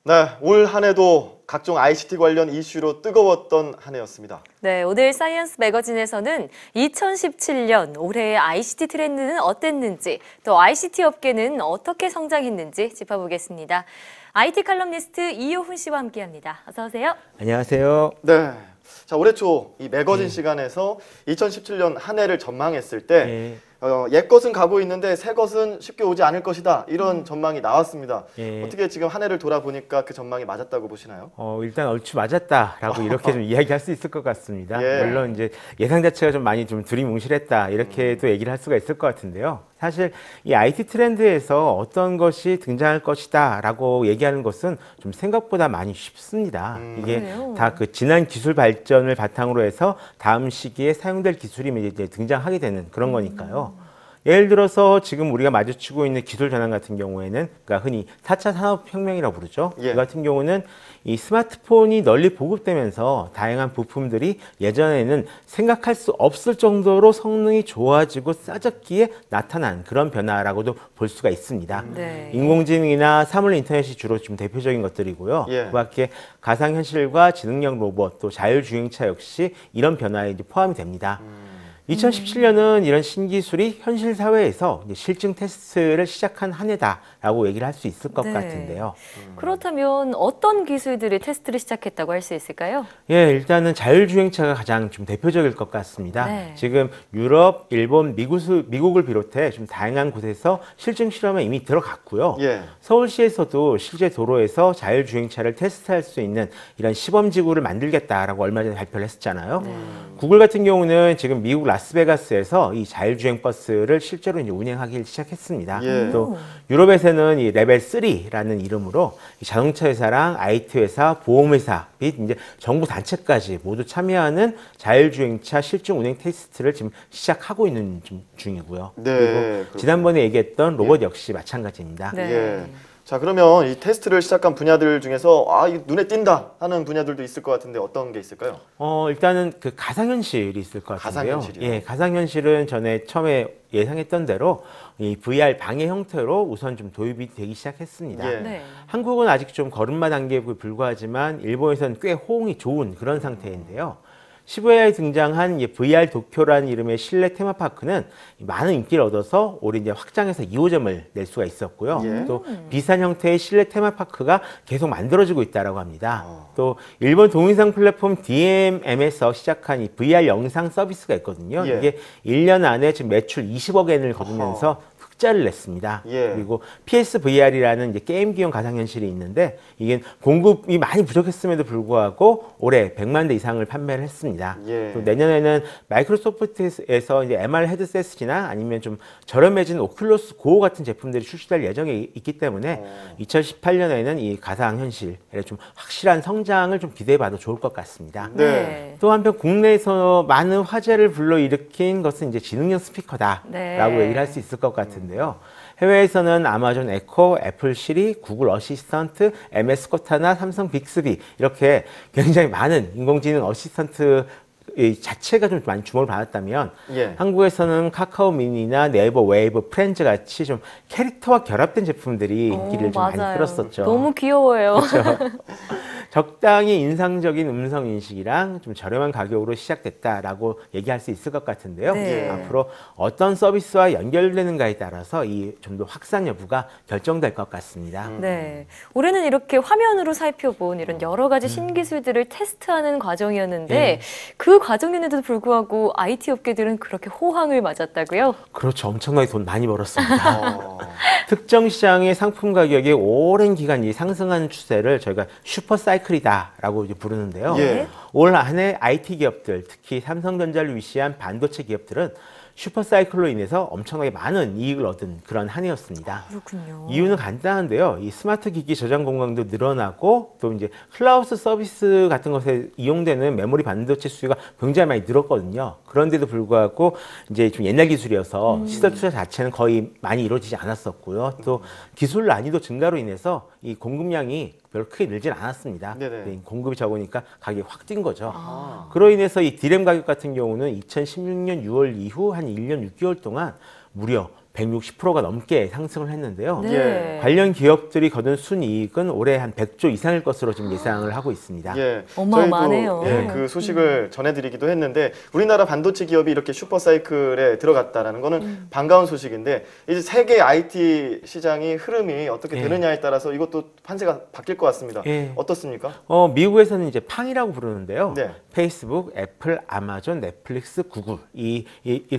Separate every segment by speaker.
Speaker 1: 네, 올 한 해도 각종 ICT 관련 이슈로 뜨거웠던 한 해였습니다.
Speaker 2: 네, 오늘 사이언스 매거진에서는 2017년 올해의 ICT 트렌드는 어땠는지, 또 ICT 업계는 어떻게 성장했는지 짚어보겠습니다. IT 칼럼니스트 이효훈 씨와 함께합니다. 어서 오세요.
Speaker 3: 안녕하세요.
Speaker 1: 네, 자 올해 초 이 매거진 시간에서 2017년 한 해를 전망했을 때 옛 것은 가고 있는데 새 것은 쉽게 오지 않을 것이다 이런 전망이 나왔습니다. 어떻게 지금 한 해를 돌아보니까 그 전망이 맞았다고 보시나요?
Speaker 3: 일단 얼추 맞았다라고 이렇게 좀 이야기할 수 있을 것 같습니다. 물론 이제 예상 자체가 좀 많이 좀 두리뭉실했다 이렇게도 얘기를 할 수가 있을 것 같은데요. 사실 이 IT 트렌드에서 어떤 것이 등장할 것이다라고 얘기하는 것은 좀 생각보다 많이 쉽습니다. 이게 다 그 지난 기술 발전을 바탕으로 해서 다음 시기에 사용될 기술이 이제 등장하게 되는 그런 거니까요. 예를 들어서 지금 우리가 마주치고 있는 기술 전환 같은 경우에는 그러니까 흔히 4차 산업혁명이라고 부르죠. 이 같은 경우는 이 스마트폰이 널리 보급되면서 다양한 부품들이 예전에는 생각할 수 없을 정도로 성능이 좋아지고 싸졌기에 나타난 그런 변화라고도 볼 수가 있습니다. 인공지능이나 사물 인터넷이 주로 좀 대표적인 것들이고요. 그 밖에 가상현실과 지능형 로봇 또 자율주행차 역시 이런 변화에 이제 포함이 됩니다. 2017년은 이런 신기술이 현실 사회에서 실증 테스트를 시작한 한 해다라고 얘기를 할 수 있을 것 같은데요.
Speaker 2: 그렇다면 어떤 기술들이 테스트를 시작했다고 할 수 있을까요?
Speaker 3: 예, 일단은 자율주행차가 가장 좀 대표적일 것 같습니다. 지금 유럽, 일본, 미국을 비롯해 좀 다양한 곳에서 실증 실험에 이미 들어갔고요. 서울시에서도 실제 도로에서 자율주행차를 테스트할 수 있는 이런 시범지구를 만들겠다라고 얼마 전에 발표를 했었잖아요. 구글 같은 경우는 지금 미국 라스베가스에서 이 자율주행 버스를 실제로 이제 운행하기 시작했습니다. 또 유럽에서는 이 레벨 3라는 이름으로 자동차 회사랑 IT 회사, 보험회사 및 이제 정부 단체까지 모두 참여하는 자율주행차 실증 운행 테스트를 지금 시작하고 있는 중이고요. 그리고 지난번에 얘기했던 로봇 역시 마찬가지입니다.
Speaker 1: 자 그러면 이 테스트를 시작한 분야들 중에서 이 눈에 띈다 하는 분야들도 있을 것 같은데 어떤 게 있을까요?
Speaker 3: 일단은 그 가상현실이 있을 것 같은데요.
Speaker 1: 가상현실이요?
Speaker 3: 예, 가상현실은 전에 처음에 예상했던 대로 이 VR 방해 형태로 우선 좀 도입이 되기 시작했습니다. 한국은 아직 좀 걸음마 단계에 불과하지만 일본에서는 꽤 호응이 좋은 그런 상태인데요. 시부야에 등장한 VR 도쿄라는 이름의 실내 테마파크는 많은 인기를 얻어서 올해 이제 확장해서 2호점을 낼 수가 있었고요. 또 비슷한 형태의 실내 테마파크가 계속 만들어지고 있다고 합니다. 또 일본 동영상 플랫폼 DMM에서 시작한 이 VR 영상 서비스가 있거든요. 이게 1년 안에 지금 매출 20억 엔을 거두면서 흑자를 냈습니다. 그리고 PSVR이라는 이제 게임기용 가상현실이 있는데 이게 공급이 많이 부족했음에도 불구하고 올해 100만 대 이상을 판매를 했습니다. 또 내년에는 마이크로소프트에서 이제 MR 헤드셋이나 아니면 좀 저렴해진 오큘러스 고 같은 제품들이 출시될 예정이 있기 때문에 2018년에는 이 가상현실에 좀 확실한 성장을 좀 기대해봐도 좋을 것 같습니다. 또 한편 국내에서 많은 화제를 불러일으킨 것은 이제 지능형 스피커다라고 얘기를 할 수 있을 것 같은데. 해외에서는 아마존 에코, 애플 시리, 구글 어시스턴트, MS 코타나, 삼성 빅스비 이렇게 굉장히 많은 인공지능 어시스턴트 자체가 좀 많이 주목을 받았다면 한국에서는 카카오 미니나 네이버 웨이브, 프렌즈 같이 좀 캐릭터와 결합된 제품들이 인기를 좀 많이 끌었었죠.
Speaker 2: 너무 귀여워요.
Speaker 3: 적당히 인상적인 음성 인식이랑 좀 저렴한 가격으로 시작됐다라고 얘기할 수 있을 것 같은데요. 앞으로 어떤 서비스와 연결되는가에 따라서 이 좀 더 확산 여부가 결정될 것 같습니다.
Speaker 2: 올해는 이렇게 화면으로 살펴본 이런 여러 가지 신기술들을 테스트하는 과정이었는데 그 과정에도 불구하고 IT 업계들은 그렇게 호황을 맞았다고요?
Speaker 3: 그렇죠. 엄청나게 돈 많이 벌었습니다. 특정 시장의 상품 가격이 오랜 기간 상승하는 추세를 저희가 슈퍼사이클이다라고 이제 부르는데요. 올 한 해 IT 기업들, 특히 삼성전자를 위시한 반도체 기업들은 슈퍼사이클로 인해서 엄청나게 많은 이익을 얻은 그런 한 해였습니다.
Speaker 2: 그렇군요.
Speaker 3: 이유는 간단한데요. 이 스마트 기기 저장 공간도 늘어나고 또 이제 클라우드 서비스 같은 것에 이용되는 메모리 반도체 수요가 굉장히 많이 늘었거든요. 그런데도 불구하고 이제 좀 옛날 기술이어서 시설 투자 자체는 거의 많이 이루어지지 않았었고요. 또 기술 난이도 증가로 인해서 이 공급량이 별로 크게 늘진 않았습니다. 공급이 적으니까 가격이 확 뛴 거죠. 그로 인해서 이 디램 가격 같은 경우는 2016년 6월 이후 한 1년 6개월 동안 무려 160%가 넘게 상승을 했는데요.
Speaker 2: 네.
Speaker 3: 관련 기업들이 거둔 순이익은 올해 한 100조 이상일 것으로 지금 예상을 하고 있습니다.
Speaker 1: 예,
Speaker 2: 어마어마하네요.
Speaker 1: 저희도 그 소식을 전해드리기도 했는데 우리나라 반도체 기업이 이렇게 슈퍼사이클에 들어갔다라는 거는 반가운 소식인데 이제 세계 IT 시장의 흐름이 어떻게 되느냐에 따라서 이것도 판세가 바뀔 것 같습니다. 어떻습니까?
Speaker 3: 미국에서는 이제 팡이라고 부르는데요.
Speaker 1: 네.
Speaker 3: 페이스북, 애플, 아마존, 넷플릭스, 구글 이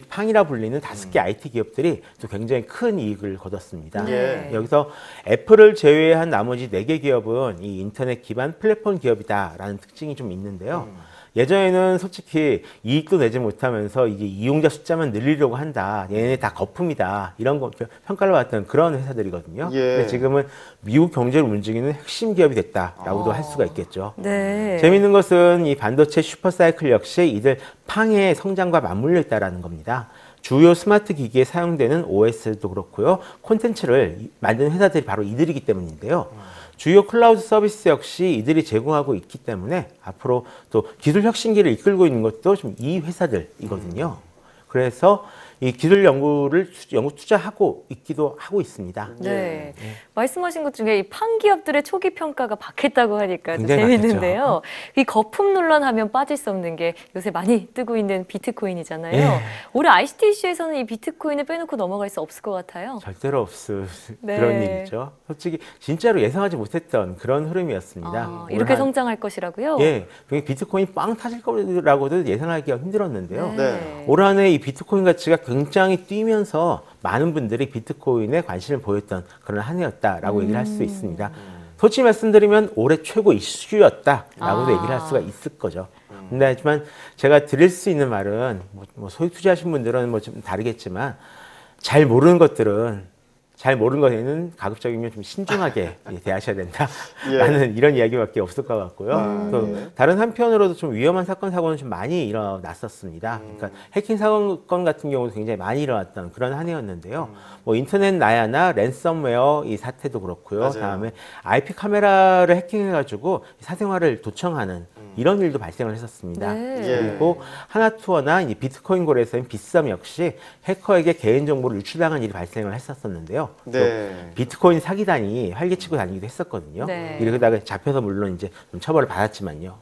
Speaker 3: 팡이라 불리는 5개 IT 기업들이 또 굉장히 큰 이익을 거뒀습니다. 여기서 애플을 제외한 나머지 4개 기업은 이 인터넷 기반 플랫폼 기업이다라는 특징이 좀 있는데요. 예전에는 솔직히 이익도 내지 못하면서 이게 이용자 숫자만 늘리려고 한다. 얘네 다 거품이다. 이런 거 평가를 받았던 그런 회사들이거든요. 근데 지금은 미국 경제를 움직이는 핵심 기업이 됐다라고도 할 수가 있겠죠.
Speaker 2: 네.
Speaker 3: 재미있는 것은 이 반도체 슈퍼사이클 역시 이들 팡의 성장과 맞물려 있다는 겁니다. 주요 스마트 기기에 사용되는 OS도 그렇고요. 콘텐츠를 만드는 회사들이 바로 이들이기 때문인데요. 주요 클라우드 서비스 역시 이들이 제공하고 있기 때문에 앞으로 또 기술 혁신기를 이끌고 있는 것도 좀 이 회사들이거든요. 그래서 이 기술 연구 투자하고 있기도 하고 있습니다.
Speaker 2: 네. 말씀하신 것 중에 이 팡 기업들의 초기 평가가 박했다고 하니까
Speaker 3: 굉장히
Speaker 2: 재밌는데요. 이 거품 논란 하면 빠질 수 없는 게 요새 많이 뜨고 있는 비트코인이잖아요. 올해 ICT 이슈에서는 이 비트코인을 빼놓고 넘어갈 수 없을 것 같아요.
Speaker 3: 절대로 없을 그런 일이죠. 솔직히 진짜로 예상하지 못했던 그런 흐름이었습니다.
Speaker 2: 이렇게 성장할 것이라고요?
Speaker 3: 비트코인 빵 터질 거라고도 예상하기가 힘들었는데요.
Speaker 2: 네.
Speaker 3: 올 한 해 이 비트코인 가치가 굉장히 뛰면서 많은 분들이 비트코인에 관심을 보였던 그런 한 해였다라고 얘기를 할 수 있습니다. 솔직히 말씀드리면 올해 최고 이슈였다라고도 얘기를 할 수가 있을 거죠. 근데 하지만 제가 드릴 수 있는 말은 뭐 소액 투자하신 분들은 뭐 좀 다르겠지만 잘 모르는 것에는 가급적이면 좀 신중하게 대하셔야 된다라는 이런 이야기밖에 없을 것 같고요. 또 다른 한편으로도 좀 위험한 사건 사고는 좀 많이 일어났었습니다. 그러니까 해킹 사건 같은 경우도 굉장히 많이 일어났던 그런 한 해였는데요. 뭐 인터넷 나야나 랜섬웨어 이 사태도 그렇고요. 다음에 IP 카메라를 해킹해가지고 사생활을 도청하는 이런 일도 발생을 했었습니다. 그리고 하나투어나 비트코인 거래소인 빗썸 역시 해커에게 개인정보를 유출당한 일이 발생을 했었는데요. 비트코인 사기단이 활개치고 다니기도 했었거든요. 이러다가 잡혀서 물론 이제 좀 처벌을 받았지만요.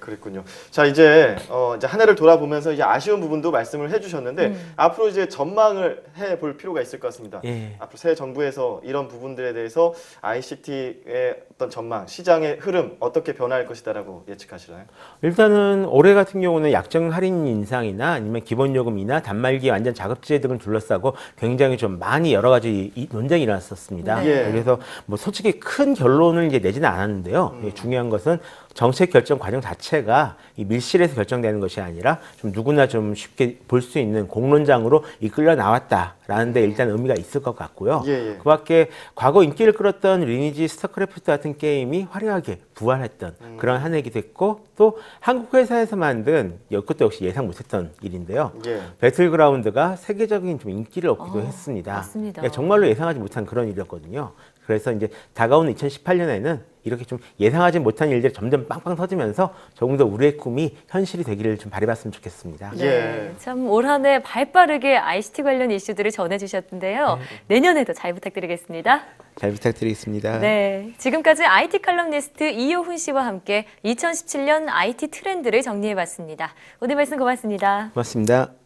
Speaker 1: 그랬군요. 자, 이제 한 해를 돌아보면서 이제 아쉬운 부분도 말씀을 해주셨는데 앞으로 이제 전망을 해볼 필요가 있을 것 같습니다. 앞으로 새 정부에서 이런 부분들에 대해서 ICT의 어떤 전망, 시장의 흐름 어떻게 변화할 것이다라고 예측하시나요? 일단은
Speaker 3: 올해 같은 경우는 약정 할인 인상이나 아니면 기본요금이나 단말기 완전 자급제 등을 둘러싸고 굉장히 좀 많이 여러 가지 논쟁이 일어났었습니다. 그래서 뭐 솔직히 큰 결론을 이제 내지는 않았는데요. 중요한 것은 정책 결정 과정 자체가 이 밀실에서 결정되는 것이 아니라 좀 누구나 좀 쉽게 볼 수 있는 공론장으로 이끌려 나왔다라는 데 일단 의미가 있을 것 같고요. 그 밖에 과거 인기를 끌었던 리니지 스타크래프트 같은 게임이 화려하게 부활했던 그런 한 해이기도 했고 또 한국 회사에서 만든 이것도 역시 예상 못했던 일인데요. 배틀그라운드가 세계적인 좀 인기를 얻기도 했습니다. 그러니까 정말로 예상하지 못한 그런 일이었거든요. 그래서 이제 다가오는 2018년에는 이렇게 좀 예상하지 못한 일들이 점점 빵빵 터지면서 조금 더 우리의 꿈이 현실이 되기를 좀 바라봤으면 좋겠습니다.
Speaker 2: 참 올 한 해 발빠르게 ICT 관련 이슈들을 전해주셨는데요. 내년에도 잘 부탁드리겠습니다.
Speaker 3: 잘 부탁드리겠습니다.
Speaker 2: 지금까지 IT 칼럼니스트 이효훈 씨와 함께 2017년 IT 트렌드를 정리해봤습니다. 오늘 말씀 고맙습니다.
Speaker 3: 고맙습니다.